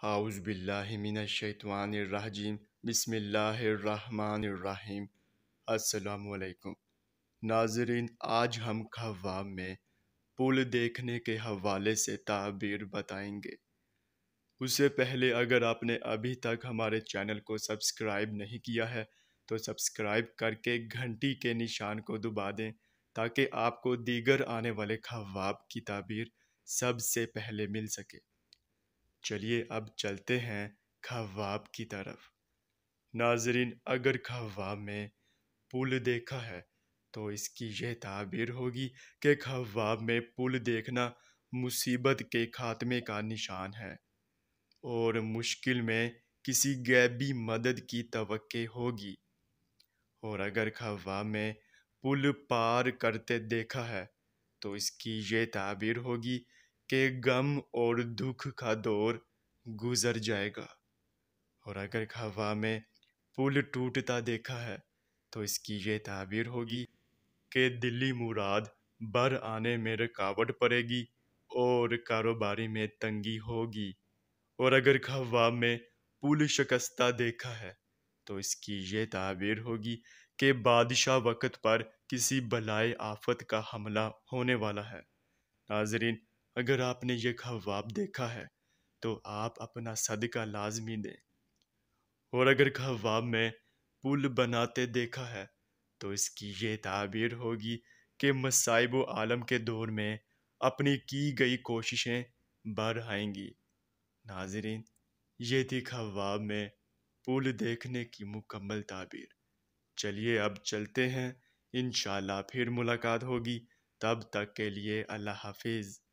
اعوذ باللہ من الشیطان الرجیم بسم اللہ الرحمن الرحیم۔ السلام علیکم ناظرین، آج ہم خواب میں پل دیکھنے کے حوالے سے تعبیر بتائیں گے۔ اس سے پہلے اگر آپ نے ابھی تک ہمارے چینل کو سبسکرائب نہیں کیا ہے تو سبسکرائب کر کے گھنٹی کے نشان کو دبا دیں تاکہ آپ کو دیگر آنے والے خواب کی تعبیر سب سے پہلے مل سکے۔ چلیے اب چلتے ہیں خواب کی طرف۔ ناظرین، اگر خواب میں پل دیکھا ہے تو اس کی یہ تعبیر ہوگی کہ خواب میں پل دیکھنا مصیبت کے خاتمے کا نشان ہے اور مشکل میں کسی غیبی مدد کی توقع ہوگی۔ اور اگر خواب میں پل پار کرتے دیکھا ہے تو اس کی یہ تعبیر ہوگی کہ غم اور دکھ کا دور گزر جائے گا۔ اور اگر خواب میں پل ٹوٹتا دیکھا ہے تو اس کی یہ تعبیر ہوگی کہ دلی مراد بر آنے میں رکاوٹ پڑے گی اور کاروباری میں تنگی ہوگی۔ اور اگر خواب میں پل شکستہ دیکھا ہے تو اس کی یہ تعبیر ہوگی کہ بادشاہ وقت پر کسی بلائے آفت کا حملہ ہونے والا ہے۔ ناظرین، اگر آپ نے یہ خواب دیکھا ہے تو آپ اپنا صدقہ لازمی دیں۔ اور اگر خواب میں پل بناتے دیکھا ہے تو اس کی یہ تعبیر ہوگی کہ مصائب و عالم کے دور میں اپنی کی گئی کوششیں بڑھ آئیں گی۔ ناظرین، یہ تھی خواب میں پل دیکھنے کی مکمل تعبیر۔ چلیے اب چلتے ہیں، انشاءاللہ پھر ملاقات ہوگی، تب تک کے لیے اللہ حافظ۔